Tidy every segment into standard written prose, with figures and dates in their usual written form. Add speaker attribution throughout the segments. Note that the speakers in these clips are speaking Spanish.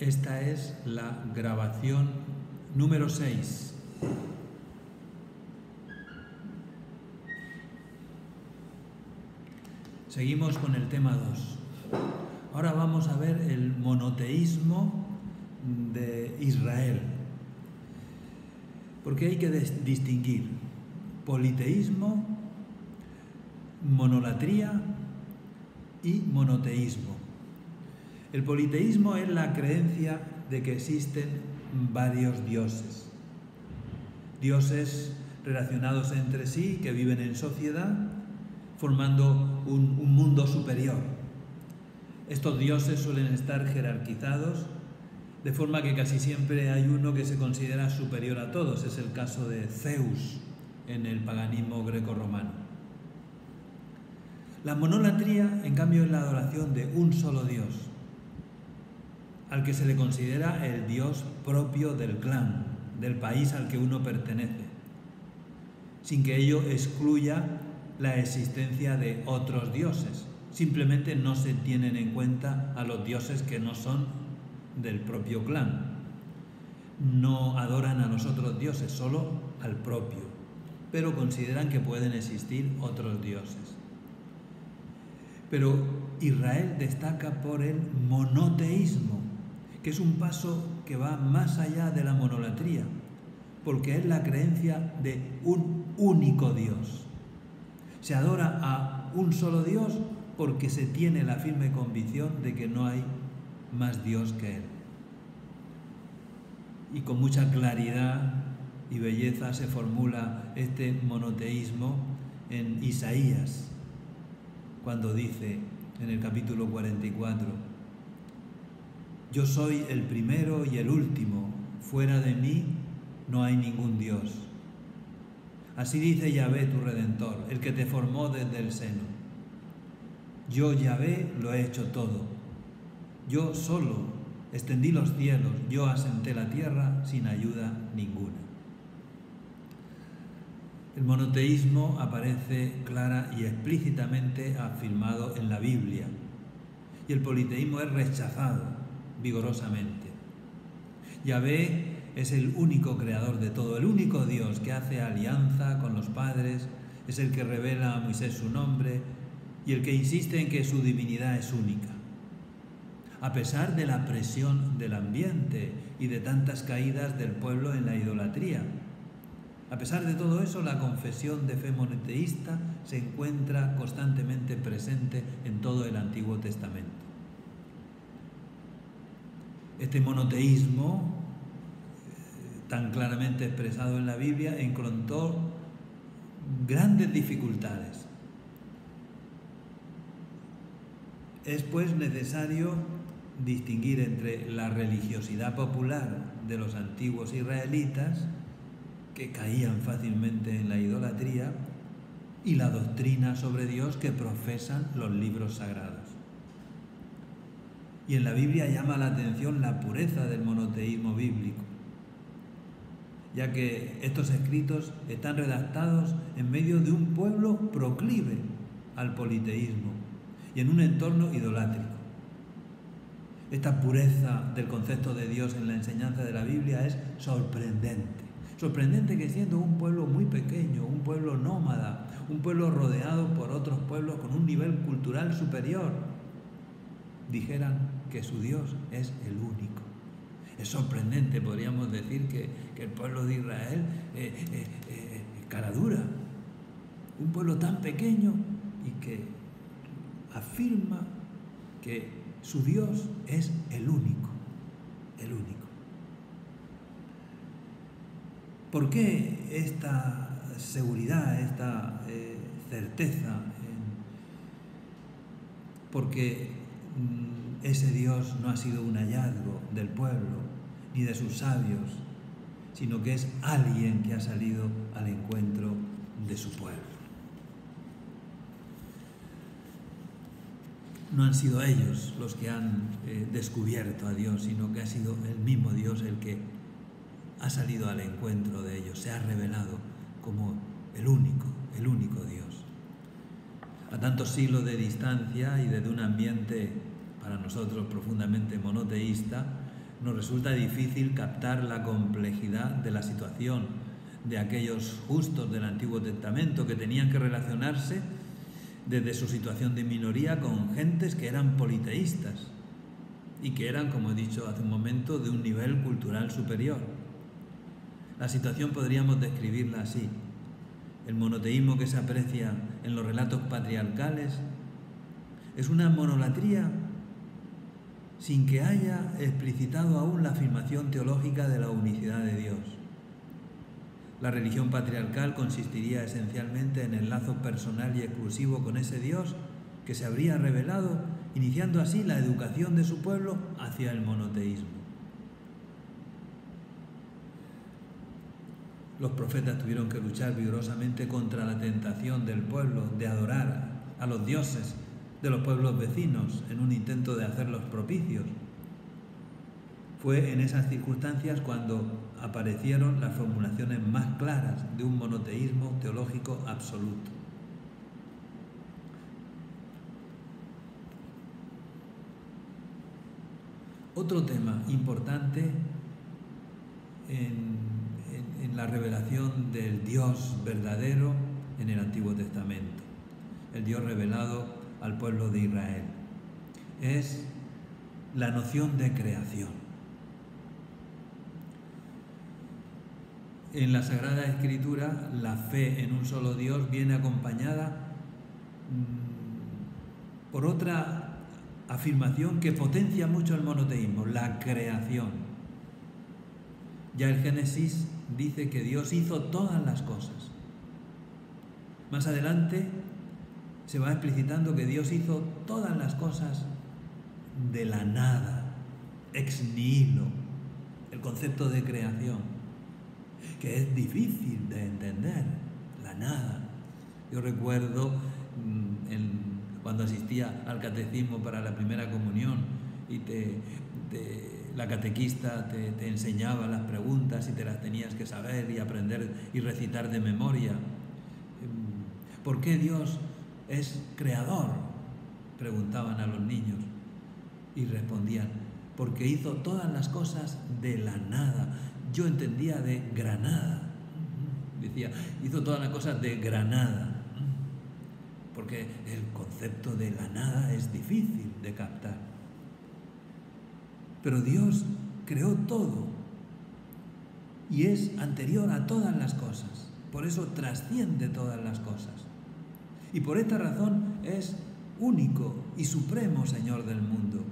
Speaker 1: Esta es la grabación número 6. Seguimos con el tema 2. Ahora vamos a ver el monoteísmo de Israel. Porque hay que distinguir politeísmo, monolatría y monoteísmo. El politeísmo es la creencia de que existen varios dioses. Dioses relacionados entre sí, que viven en sociedad, formando un mundo superior. Estos dioses suelen estar jerarquizados, de forma que casi siempre hay uno que se considera superior a todos. Es el caso de Zeus en el paganismo grecorromano. La monolatría, en cambio, es la adoración de un solo Dios, al que se le considera el Dios propio del clan, del país al que uno pertenece, sin que ello excluya la existencia de otros dioses. Simplemente no se tienen en cuenta a los dioses que no son del propio clan. No adoran a los otros dioses, solo al propio, pero consideran que pueden existir otros dioses. Pero Israel destaca por el monoteísmo, que es un paso que va más allá de la monolatría, porque es la creencia de un único Dios. Se adora a un solo Dios porque se tiene la firme convicción de que no hay más Dios que Él. Y con mucha claridad y belleza se formula este monoteísmo en Isaías, cuando dice en el capítulo 44: yo soy el primero y el último, fuera de mí no hay ningún Dios. Así dice Yahvé, tu Redentor, el que te formó desde el seno. Yo, Yahvé, lo he hecho todo. Yo solo extendí los cielos, yo asenté la tierra sin ayuda ninguna. El monoteísmo aparece clara y explícitamente afirmado en la Biblia, y el politeísmo es rechazado vigorosamente. Yahvé es el único creador de todo, el único Dios que hace alianza con los padres, es el que revela a Moisés su nombre y el que insiste en que su divinidad es única. A pesar de la presión del ambiente y de tantas caídas del pueblo en la idolatría, a pesar de todo eso, la confesión de fe monoteísta se encuentra constantemente presente en todo el Antiguo Testamento. Este monoteísmo, tan claramente expresado en la Biblia, encontró grandes dificultades. Es pues necesario distinguir entre la religiosidad popular de los antiguos israelitas, que caían fácilmente en la idolatría, y la doctrina sobre Dios que profesan los libros sagrados. Y en la Biblia llama la atención la pureza del monoteísmo bíblico, ya que estos escritos están redactados en medio de un pueblo proclive al politeísmo y en un entorno idolátrico. Esta pureza del concepto de Dios en la enseñanza de la Biblia es sorprendente. Sorprendente que siendo un pueblo muy pequeño, un pueblo nómada, un pueblo rodeado por otros pueblos con un nivel cultural superior, dijeran que su Dios es el único. Es sorprendente, podríamos decir, que el pueblo de Israel es cara dura. Un pueblo tan pequeño y que afirma que su Dios es el único, el único. ¿Por qué esta seguridad, esta certeza? Porque ese Dios no ha sido un hallazgo del pueblo ni de sus sabios, sino que es alguien que ha salido al encuentro de su pueblo. No han sido ellos los que han descubierto a Dios, sino que ha sido el mismo Dios el que ha salido al encuentro de ellos, se ha revelado como el único Dios. A tantos siglos de distancia y desde un ambiente para nosotros profundamente monoteísta, nos resulta difícil captar la complejidad de la situación de aquellos justos del Antiguo Testamento que tenían que relacionarse desde su situación de minoría con gentes que eran politeístas y que eran, como he dicho hace un momento, de un nivel cultural superior. La situación podríamos describirla así. El monoteísmo que se aprecia en los relatos patriarcales es una monolatría sin que haya explicitado aún la afirmación teológica de la unicidad de Dios. La religión patriarcal consistiría esencialmente en el lazo personal y exclusivo con ese Dios que se habría revelado, iniciando así la educación de su pueblo hacia el monoteísmo. Los profetas tuvieron que luchar vigorosamente contra la tentación del pueblo de adorar a los dioses de los pueblos vecinos en un intento de hacerlos propicios. Fue en esas circunstancias cuando aparecieron las formulaciones más claras de un monoteísmo teológico absoluto. Otro tema importante en la revelación del Dios verdadero en el Antiguo Testamento, el Dios revelado al pueblo de Israel, es la noción de creación. En la Sagrada Escritura, la fe en un solo Dios viene acompañada por otra afirmación que potencia mucho el monoteísmo, la creación. Ya el Génesis dice que Dios hizo todas las cosas. Más adelante se va explicitando que Dios hizo todas las cosas de la nada, ex nihilo, el concepto de creación, que es difícil de entender, la nada. Yo recuerdo cuando asistía al catecismo para la primera comunión y la catequista te enseñaba las preguntas y te las tenías que saber y aprender y recitar de memoria. ¿Por qué Dios es creador?, preguntaban a los niños y respondían: porque hizo todas las cosas de la nada. Yo entendía de granada, decía, hizo todas las cosas de granada, porque el concepto de la nada es difícil de captar. Pero Dios creó todo y es anterior a todas las cosas, por eso trasciende todas las cosas. Y por esta razón es único y supremo Señor del mundo.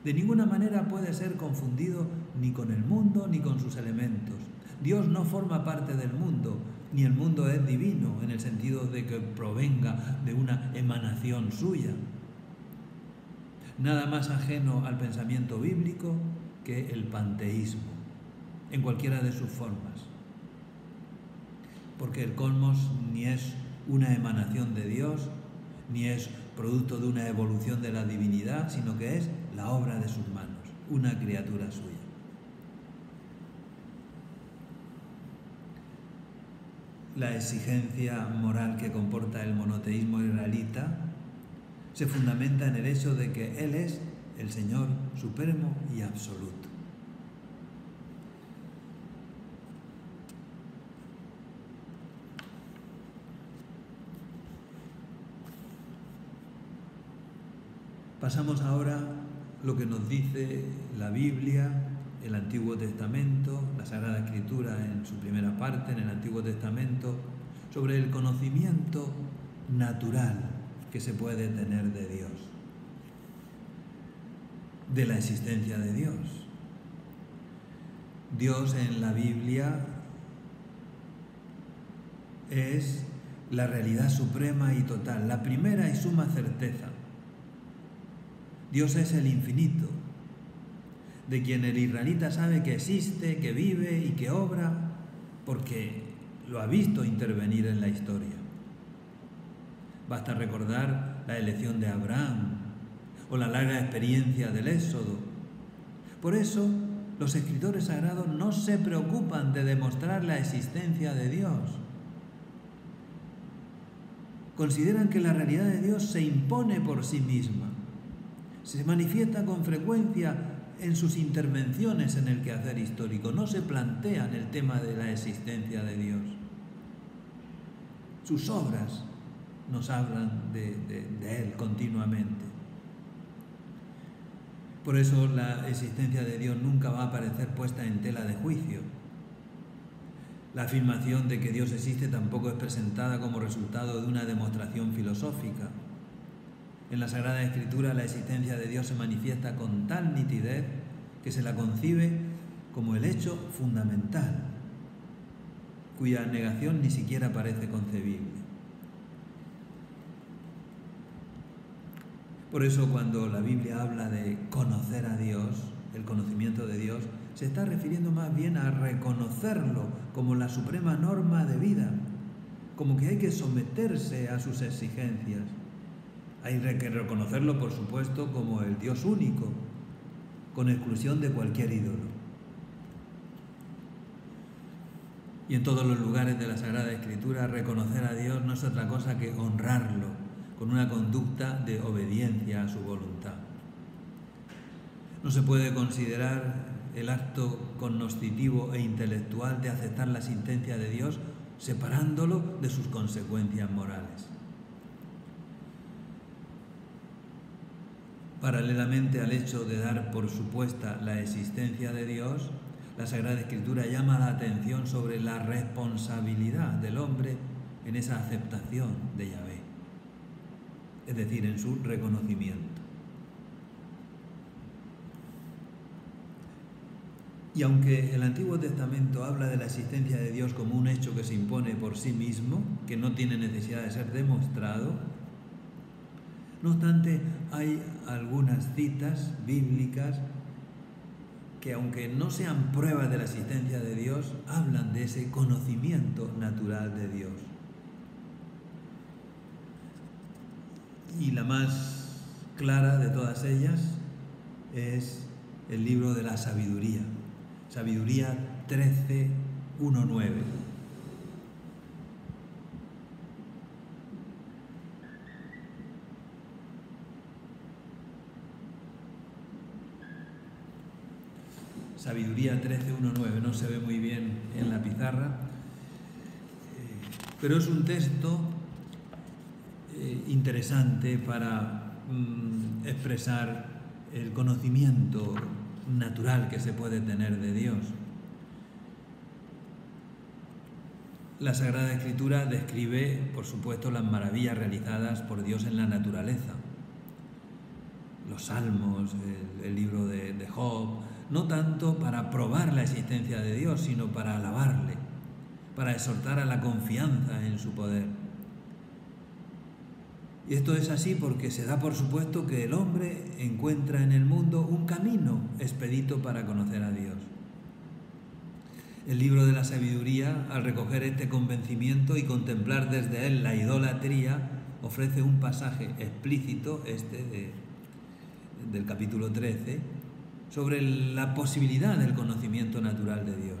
Speaker 1: De ninguna manera puede ser confundido ni con el mundo ni con sus elementos. Dios no forma parte del mundo, ni el mundo es divino en el sentido de que provenga de una emanación suya. Nada más ajeno al pensamiento bíblico que el panteísmo, en cualquiera de sus formas. Porque el cosmos ni es una emanación de Dios, ni es producto de una evolución de la divinidad, sino que es la obra de sus manos, una criatura suya. La exigencia moral que comporta el monoteísmo israelita se fundamenta en el hecho de que Él es el Señor supremo y absoluto. Pasamos ahora a lo que nos dice la Biblia, el Antiguo Testamento, la Sagrada Escritura en su primera parte, en el Antiguo Testamento, sobre el conocimiento natural que se puede tener de Dios, de la existencia de Dios. Dios en la Biblia es la realidad suprema y total, la primera y suma certeza. Dios es el infinito, de quien el israelita sabe que existe, que vive y que obra, porque lo ha visto intervenir en la historia. Basta recordar la elección de Abraham o la larga experiencia del Éxodo. Por eso, los escritores sagrados no se preocupan de demostrar la existencia de Dios. Consideran que la realidad de Dios se impone por sí misma. Se manifiesta con frecuencia en sus intervenciones en el quehacer histórico no se plantean el tema de la existencia de Dios. Sus obras nos hablan de Él continuamente. Por eso la existencia de Dios nunca va a aparecer puesta en tela de juicio. La afirmación de que Dios existe tampoco es presentada como resultado de una demostración filosófica. En la Sagrada Escritura la existencia de Dios se manifiesta con tal nitidez que se la concibe como el hecho fundamental, cuya negación ni siquiera parece concebible. Por eso cuando la Biblia habla de conocer a Dios, el conocimiento de Dios, se está refiriendo más bien a reconocerlo como la suprema norma de vida, como que hay que someterse a sus exigencias. Hay que reconocerlo, por supuesto, como el Dios único, con exclusión de cualquier ídolo. Y en todos los lugares de la Sagrada Escritura, reconocer a Dios no es otra cosa que honrarlo con una conducta de obediencia a su voluntad. No se puede considerar el acto cognoscitivo e intelectual de aceptar la existencia de Dios separándolo de sus consecuencias morales. Paralelamente al hecho de dar por supuesta la existencia de Dios, la Sagrada Escritura llama la atención sobre la responsabilidad del hombre en esa aceptación de Yahvé, es decir, en su reconocimiento. Y aunque el Antiguo Testamento habla de la existencia de Dios como un hecho que se impone por sí mismo, que no tiene necesidad de ser demostrado, no obstante, hay algunas citas bíblicas que, aunque no sean pruebas de la existencia de Dios, hablan de ese conocimiento natural de Dios. Y la más clara de todas ellas es el libro de la sabiduría, Sabiduría 13:1-9. Sabiduría 13:1-9, no se ve muy bien en la pizarra, pero es un texto interesante para expresar el conocimiento natural que se puede tener de Dios. La Sagrada Escritura describe, por supuesto, las maravillas realizadas por Dios en la naturaleza. Los Salmos, el libro de Job, no tanto para probar la existencia de Dios, sino para alabarle, para exhortar a la confianza en su poder. Y esto es así porque se da por supuesto que el hombre encuentra en el mundo un camino expedito para conocer a Dios. El libro de la sabiduría, al recoger este convencimiento y contemplar desde él la idolatría, ofrece un pasaje explícito, del capítulo 13, sobre la posibilidad del conocimiento natural de Dios.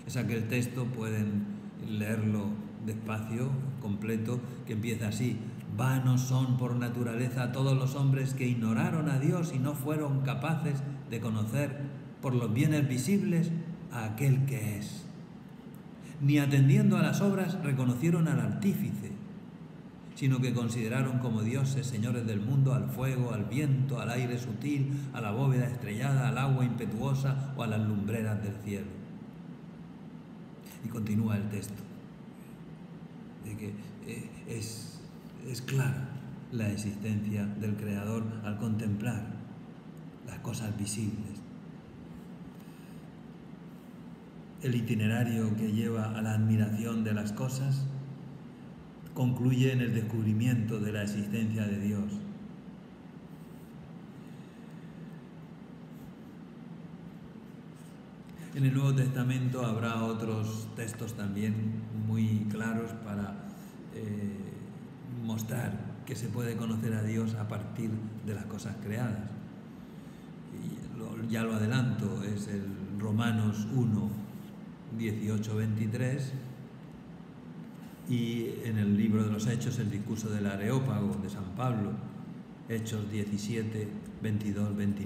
Speaker 1: Es aquel texto, pueden leerlo despacio, completo, que empieza así: vanos son por naturaleza todos los hombres que ignoraron a Dios y no fueron capaces de conocer por los bienes visibles a aquel que es. Ni atendiendo a las obras reconocieron al artífice, sino que consideraron como dioses señores del mundo al fuego, al viento, al aire sutil, a la bóveda estrellada, al agua impetuosa o a las lumbreras del cielo. Y continúa el texto, de que es clara la existencia del Creador al contemplar las cosas visibles. El itinerario que lleva a la admiración de las cosas concluye en el descubrimiento de la existencia de Dios. En el Nuevo Testamento habrá otros textos también muy claros para mostrar que se puede conocer a Dios a partir de las cosas creadas. Y ya lo adelanto, es el Romanos 1:18-23, y en el libro de los Hechos el discurso del Areópago de San Pablo, Hechos 17:22-29.